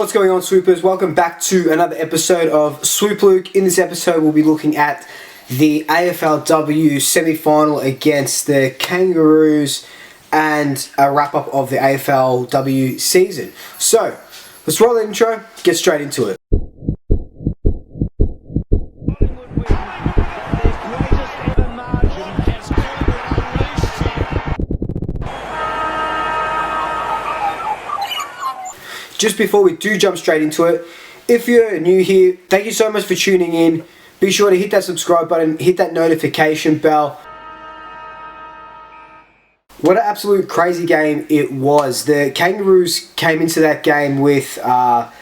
What's going on, Swoopers? Welcome back to another episode of Swoop Luke. In this episode, we'll be looking at the AFLW semi-final against the Kangaroos and a wrap-up of the AFLW season. So, let's roll the intro, get straight into it. Just before we do jump straight into it, if you're new here, thank you so much for tuning in. Be sure to hit that subscribe button, hit that notification bell. What an absolute crazy game it was. The Kangaroos came into that game with, all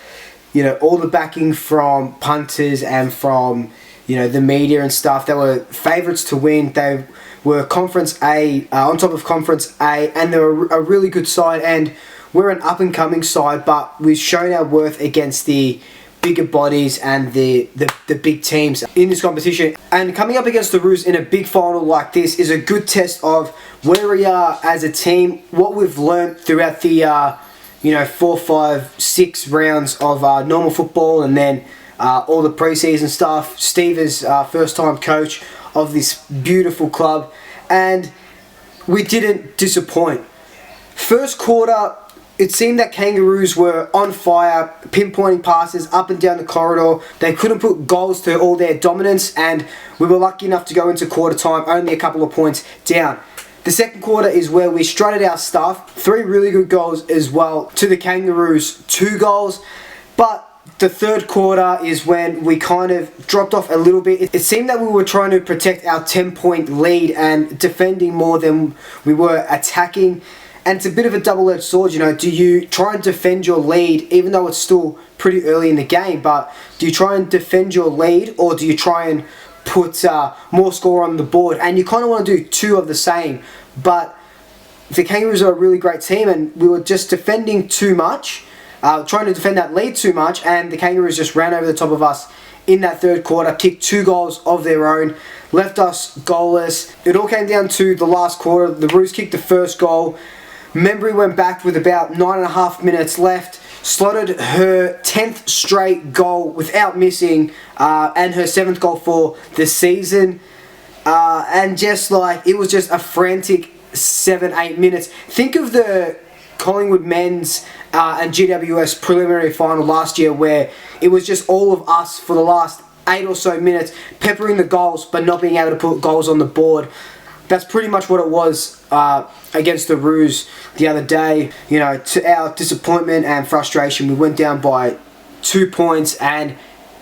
the backing from punters and from, the media and stuff. They were favourites to win. They were Conference A, on top of Conference A, and they were a really good side. And we're an up-and-coming side, but we've shown our worth against the bigger bodies and the big teams in this competition. And coming up against the Roos in a big final like this is a good test of where we are as a team, what we've learned throughout the 4, 5, 6 rounds of normal football, and then all the preseason stuff. Steve is first-time coach of this beautiful club, and we didn't disappoint. First quarter, it seemed that Kangaroos were on fire, pinpointing passes up and down the corridor. They couldn't put goals to all their dominance, and we were lucky enough to go into quarter time only a couple of points down. The second quarter is where we strutted our stuff. 3 really good goals as well to the Kangaroos, 2 goals. But the third quarter is when we kind of dropped off a little bit. It seemed that we were trying to protect our 10-point lead and defending more than we were attacking. And it's a bit of a double-edged sword, do you try and defend your lead, even though it's still pretty early in the game, but do you try and defend your lead, or do you try and put more score on the board? And you kind of want to do 2 of the same, but the Kangaroos are a really great team, and we were just defending too much, trying to defend that lead too much, and the Kangaroos just ran over the top of us in that third quarter, kicked 2 goals of their own, left us goalless. It all came down to the last quarter. The Roos kicked the first goal. Membry went back with about 9.5 minutes left, slotted her 10th straight goal without missing, and her 7th goal for the season. And it was just a frantic 7-8 minutes. Think of the Collingwood men's and GWS preliminary final last year, where it was just all of us for the last 8 or so minutes, peppering the goals but not being able to put goals on the board. That's pretty much what it was against the Roos the other day. To our disappointment and frustration, we went down by 2 points, and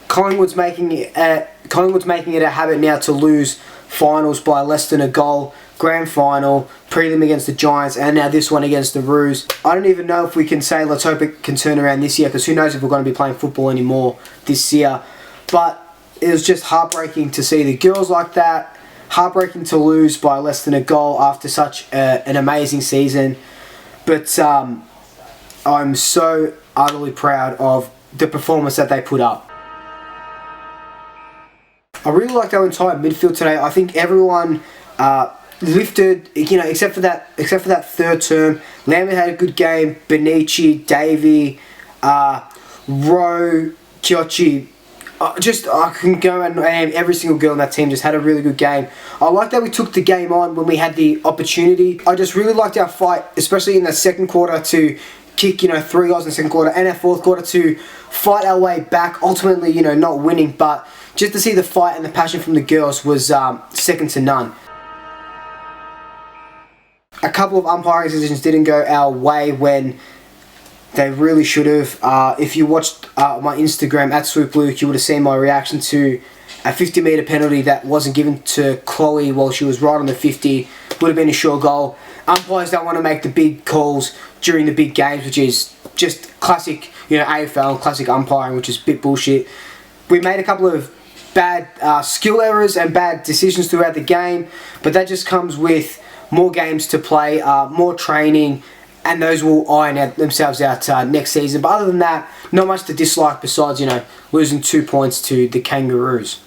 Collingwood's making it a habit now to lose finals by less than a goal. Grand final, prelim against the Giants, and now this one against the Roos. I don't even know if we can say let's hope it can turn around this year, because who knows if we're going to be playing football anymore this year. But it was just heartbreaking to see the girls like that. Heartbreaking to lose by less than a goal after such an amazing season. But I'm so utterly proud of the performance that they put up. I really liked our entire midfield today. I think everyone lifted, except for that third term. Lambert had a good game. Benici, Davey, Rowe, Kiochi. I can go and name every single girl in that team. Just had a really good game. I like that we took the game on when we had the opportunity. I just really liked our fight, especially in the second quarter, to kick 3 goals in the second quarter, and our fourth quarter to fight our way back. Ultimately, not winning, but just to see the fight and the passion from the girls was second to none. A couple of umpiring decisions didn't go our way when they really should have. If you watched my Instagram at Swoop Luke, you would have seen my reaction to a 50-metre penalty that wasn't given to Chloe while she was right on the 50. Would have been a sure goal. Umpires don't want to make the big calls during the big games, which is just classic, AFL, classic umpiring, which is a bit bullshit. We made a couple of bad skill errors and bad decisions throughout the game, but that just comes with more games to play, more training, and those will iron themselves out next season. But other than that, not much to dislike besides, losing 2 points to the Kangaroos.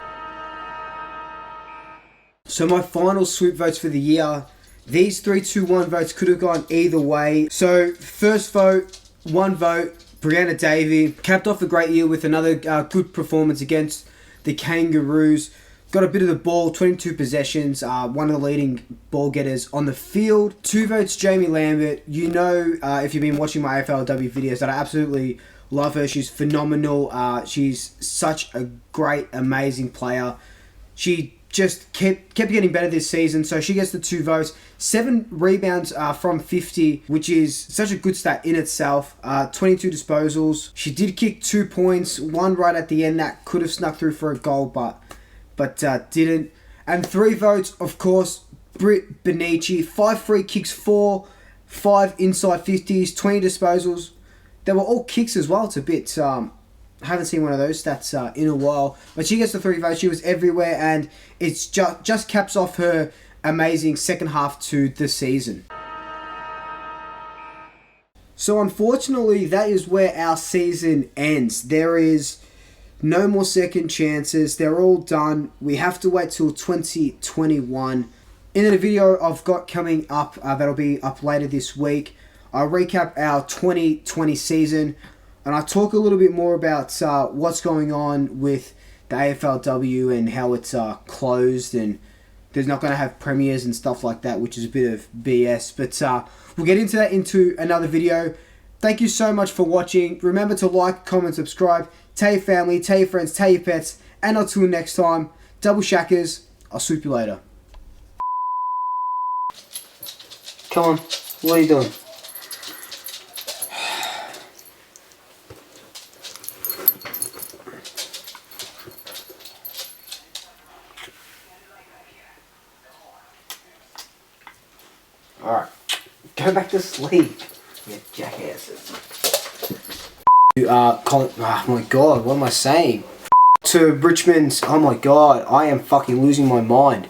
So my final Swoop votes for the year. These 3-2-1 votes could have gone either way. So first vote, 1 vote, Brianna Davey capped off a great year with another good performance against the Kangaroos. Got a bit of the ball, 22 possessions, one of the leading ball getters on the field. 2 votes, Jamie Lambert. You know, if you've been watching my AFLW videos, that I absolutely love her. She's phenomenal. She's such a great, amazing player. She just kept getting better this season, so she gets the 2 votes. 7 rebounds from 50, which is such a good stat in itself. 22 disposals. She did kick 2 points, one right at the end that could have snuck through for a goal, but didn't. And 3 votes, of course, Britt Benici. 5 free kicks, 5 inside 50s, 20 disposals. They were all kicks as well. It's a bit... I haven't seen one of those stats in a while. But she gets the 3 votes. She was everywhere, and it's just caps off her amazing second half to the season. So unfortunately, that is where our season ends. There is no more second chances. They're all done. We have to wait till 2021. In the video I've got coming up, that'll be up later this week, I'll recap our 2020 season. And I talk a little bit more about what's going on with the AFLW and how it's closed and there's not going to have premiers and stuff like that, which is a bit of BS. But we'll get into that into another video. Thank you so much for watching. Remember to like, comment, subscribe. Tell your family, tell your friends, tell your pets. And until next time, double shackers. I'll swoop you later. Come on, what are you doing? Alright, go back to sleep, you jackasses. Oh my god, what am I saying? To Richmond's, oh my god, I am fucking losing my mind.